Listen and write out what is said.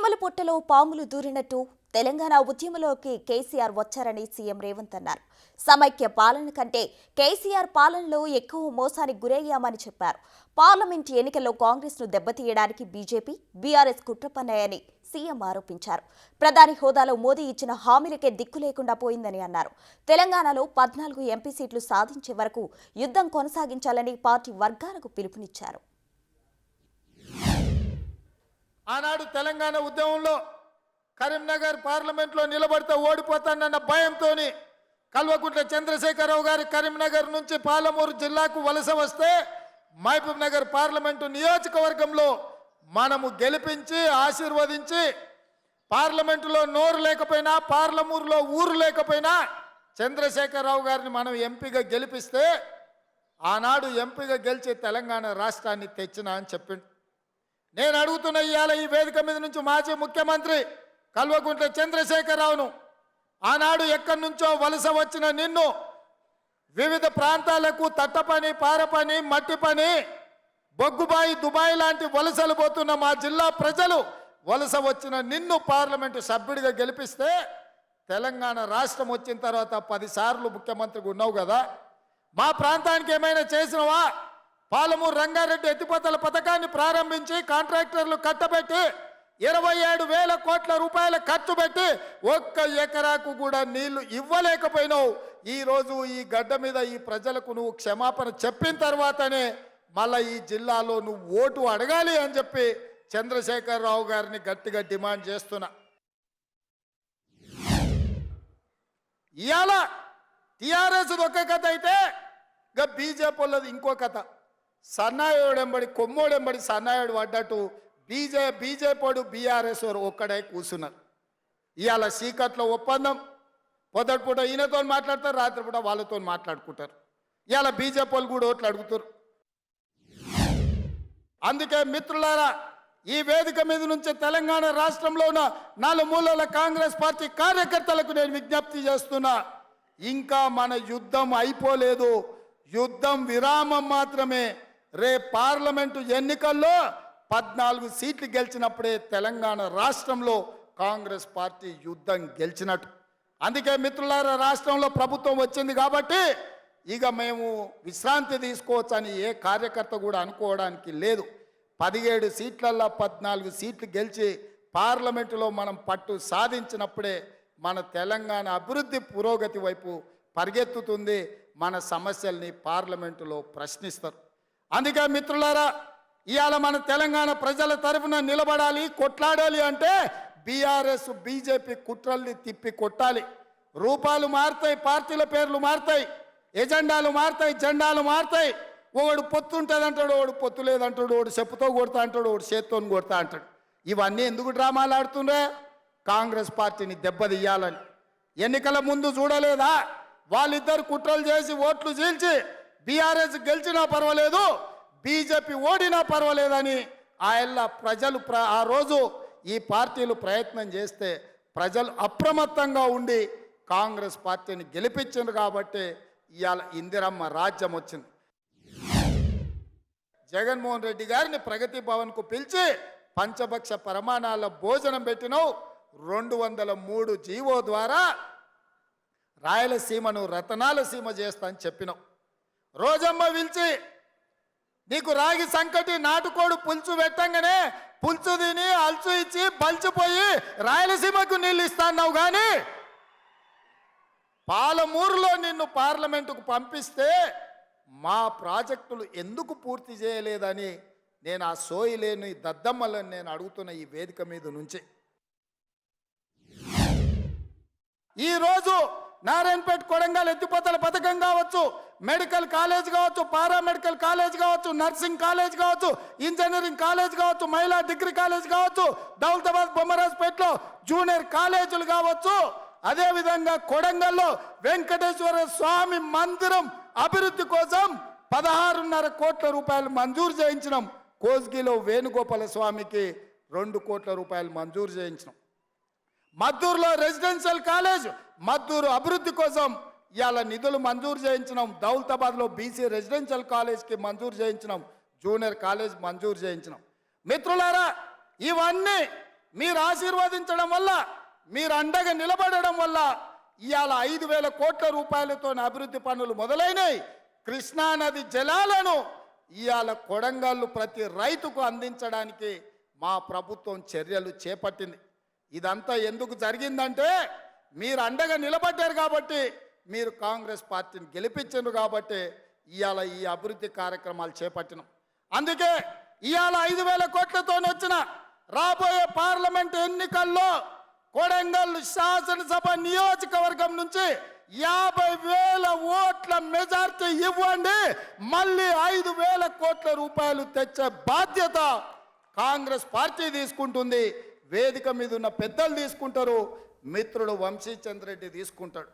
చీమల పొట్టలో పాములు దూరినట్టు తెలంగాణ ఉద్యమంలోకి కేసీఆర్ వచ్చారని సీఎం రేవంత్ అన్నారు. సమైక్య పాలన కంటే కేసీఆర్ పాలనలో ఎక్కువ మోసానికి గురయ్యామని చెప్పారు. పార్లమెంట్ ఎన్నికల్లో కాంగ్రెస్ను దెబ్బతీయడానికి బీజేపీ, బీఆర్ఎస్ కుట్ర పన్నాయని సీఎం ఆరోపించారు. ప్రధాని హోదాలో మోదీ ఇచ్చిన హామీలకే దిక్కు లేకుండా పోయిందని అన్నారు. తెలంగాణలో 14 ఎంపీ సీట్లు సాధించే వరకు యుద్ధం కొనసాగించాలని పార్టీ వర్గాలకు పిలుపునిచ్చారు. ఆనాడు తెలంగాణ ఉద్యమంలో కరీంనగర్ పార్లమెంట్లో నిలబడితే ఓడిపోతానన్న భయంతో కల్వకుంట్ల చంద్రశేఖరరావు గారు కరీంనగర్ నుంచి పాలమూరు జిల్లాకు వలస వస్తే మహబూబ్ నగర్ పార్లమెంటు నియోజకవర్గంలో మనము గెలిపించి ఆశీర్వదించి పార్లమెంటులో నోరు లేకపోయినా పార్లమూరులో ఊరు లేకపోయినా చంద్రశేఖరరావు గారిని మనం ఎంపీగా గెలిపిస్తే ఆనాడు ఎంపీగా గెలిచి తెలంగాణ రాష్ట్రాన్ని తెచ్చినా అని చెప్పిండు. నేను అడుగుతున్న ఇవాళ ఈ వేదిక మీద నుంచి మాజీ ముఖ్యమంత్రి కల్వకుంట్ల చంద్రశేఖరరావును ఆనాడు ఎక్కడి నుంచో వలస వచ్చిన నిన్ను వివిధ ప్రాంతాలకు తట్టపని, పారపని, మట్టి పని, బొగ్గుబాయి, దుబాయ్ లాంటి వలసలు పోతున్న మా జిల్లా ప్రజలు వలస వచ్చిన నిన్ను పార్లమెంటు సభ్యుడిగా గెలిపిస్తే తెలంగాణ రాష్ట్రం వచ్చిన తర్వాత 10 సార్లు ముఖ్యమంత్రిగా ఉన్నావు కదా, మా ప్రాంతానికి ఏమైనా చేసినవా? పాలమూరు రంగారెడ్డి ఎత్తిపోతల పథకాన్ని ప్రారంభించి కాంట్రాక్టర్లు కట్టబెట్టి 27,000 కోట్ల రూపాయల ఖర్చు పెట్టి 1 ఎకరాకు కూడా నీళ్లు ఇవ్వలేకపోయినావు. ఈరోజు ఈ గడ్డ మీద ఈ ప్రజలకు నువ్వు క్షమాపణ చెప్పిన తర్వాతనే మళ్ళీ ఈ జిల్లాలో నువ్వు ఓటు అడగాలి అని చెప్పి చంద్రశేఖరరావు గారిని గట్టిగా డిమాండ్ చేస్తున్నా. ఇవాళ టీఆర్ఎస్ ఒక కథ అయితే ఇక బీజేపీ వాళ్ళది ఇంకో కథ. సన్నాయుడెంబడి కొమ్మోడెంబడి సన్నాయుడు పడ్డట్టు బీజేపీడు బీఆర్ఎస్ ఒక్కడే కూర్చున్నారు. ఇవాళ సీకట్లో ఒప్పందం, పొద్దుపూట ఈయనతో మాట్లాడతారు, రాత్రిపూట వాళ్ళతో మాట్లాడుకుంటారు. ఇవాళ బీజేపీ వాళ్ళు కూడా ఓట్లు అడుగుతారు. అందుకే మిత్రులారా, ఈ వేదిక మీద నుంచి తెలంగాణ రాష్ట్రంలో ఉన్న 4 మూలల కాంగ్రెస్ పార్టీ కార్యకర్తలకు నేను విజ్ఞప్తి చేస్తున్నా, ఇంకా మన యుద్ధం అయిపోలేదు, యుద్ధం విరామం మాత్రమే. పార్లమెంటు ఎన్నికల్లో 14 సీట్లు గెలిచినప్పుడే తెలంగాణ రాష్ట్రంలో కాంగ్రెస్ పార్టీ యుద్ధం గెలిచినట్టు. అందుకే మిత్రులారా, రాష్ట్రంలో ప్రభుత్వం వచ్చింది కాబట్టి ఇక మేము విశ్రాంతి తీసుకోవచ్చని ఏ కార్యకర్త కూడా అనుకోవడానికి లేదు. 17 సీట్లల్లో 14 సీట్లు గెలిచి పార్లమెంటులో మనం పట్టు సాధించినప్పుడే మన తెలంగాణ అభివృద్ధి పురోగతి వైపు పరిగెత్తుతుంది. మన సమస్యల్ని పార్లమెంటులో ప్రశ్నిస్తారు. అందుకే మిత్రులారా, ఇవాళ మన తెలంగాణ ప్రజల తరఫున నిలబడాలి, కొట్లాడాలి అంటే బీఆర్ఎస్ బీజేపీ కుట్రల్ని తిప్పి కొట్టాలి. రూపాలు మారుతాయి, పార్టీల పేర్లు మారుతాయి, ఎజెండాలు మారుతాయి, జెండాలు మారుతాయి. ఒకడు పొత్తు ఉంటుంది అంటాడు, ఒకడు పొత్తు లేదంటాడు, ఒకడు చెప్పుతో కొడతా అంటాడు, ఒకడు చేత్తో కొడతా అంటాడు. ఇవన్నీ ఎందుకు డ్రామాలు ఆడుతుండే? కాంగ్రెస్ పార్టీని దెబ్బతీయాలని. ఎన్నికల ముందు చూడలేదా? వాళ్ళిద్దరు కుట్రలు చేసి ఓట్లు చీల్చి బీఆర్ఎస్ గెలిచినా పర్వాలేదు, బీజేపీ ఓడినా పర్వాలేదని ప్రజలు ఆ రోజు ఈ పార్టీలు ప్రయత్నం చేస్తే ప్రజలు అప్రమత్తంగా ఉండి కాంగ్రెస్ పార్టీని గెలిపించింది కాబట్టి ఇవాళ ఇందిరమ్మ రాజ్యం వచ్చింది. జగన్మోహన్ రెడ్డి గారిని ప్రగతి భవన్కు పిలిచి పంచభక్ష పరమాణాల భోజనం పెట్టినావు. 203 జీవో ద్వారా రాయలసీమను రతనాల సీమ చేస్తా అని చెప్పినావు. రోజమ్మ పిలిచి నీకు రాగి సంకటి నాటుకోడు పులుసు పెట్టంగానే పులుసు తిని అల్చు ఇచ్చి బలిచిపోయి రాయలసీమకు నీళ్ళు ఇస్తాన్నావు. కానీ పాలమూరులో నిన్ను పార్లమెంటుకు పంపిస్తే మా ప్రాజెక్టులు ఎందుకు పూర్తి చేయలేదని నేను ఆ సోయి లేని దద్దమ్మలను నేను అడుగుతున్న ఈ వేదిక మీద నుంచి. ఈరోజు నారాయణపేట కొడంగల్ ఎత్తిపోతల పథకం కావచ్చు, మెడికల్ కాలేజ్ కావచ్చు, పారామెడికల్ కాలేజ్ కావచ్చు, నర్సింగ్ కాలేజ్ కావచ్చు, ఇంజనీరింగ్ కాలేజ్ కావచ్చు, మహిళా డిగ్రీ కాలేజ్ కావచ్చు, దౌలతాబాద్ బొమ్మరాజ్పేటలో జూనియర్ కాలేజీలు కావచ్చు, అదేవిధంగా కొడంగల్లో వెంకటేశ్వర స్వామి మందిరం అభివృద్ధి కోసం 16.5 కోట్ల రూపాయలు మంజూరు చేయించినాం. కోస్గిలో వేణుగోపాల స్వామికి 2 కోట్ల రూపాయలు మంజూరు చేయించినాం. మద్దూరులో రెసిడెన్షియల్ కాలేజ్ మద్దూరు అభివృద్ధి కోసం ఇవాళ నిధులు మంజూరు చేయించినాం. దౌలతాబాద్లో బీసీ రెసిడెన్షియల్ కాలేజ్కి మంజూరు చేయించినాం, జూనియర్ కాలేజ్ మంజూరు చేయించినాం. మిత్రులారా, ఇవన్నీ మీరు ఆశీర్వదించడం వల్ల, మీరు అండగా నిలబడడం వల్ల ఇవాళ 5,000 కోట్ల రూపాయలతో అభివృద్ధి పనులు మొదలైనవి. కృష్ణానది జలాలను ఇవాళ కొడంగల్లు ప్రతి రైతుకు అందించడానికి మా ప్రభుత్వం చర్యలు చేపట్టింది. ఇదంతా ఎందుకు జరిగిందంటే మీరు అండగా నిలబడ్డారు కాబట్టి, మీరు కాంగ్రెస్ పార్టీని గెలిపించారు కాబట్టి ఇవాళ ఈ అభివృద్ధి కార్యక్రమాలు చేపట్టినాం. అందుకే ఇవాళ 5,000 కోట్లతో వచ్చిన రాబోయే పార్లమెంట్ ఎన్నికల్లో కొడంగల్ శాసనసభ నియోజకవర్గం నుంచి 50,000 ఓట్ల మెజార్టీ ఇవ్వండి. మళ్ళీ 5,000 కోట్ల రూపాయలు తెచ్చే బాధ్యత కాంగ్రెస్ పార్టీ తీసుకుంటుంది. వేదిక మీద ఉన్న పెద్దలు తీసుకుంటారు, మిత్రుడు వంశీచంద్ర రెడ్డి తీసుకుంటాడు.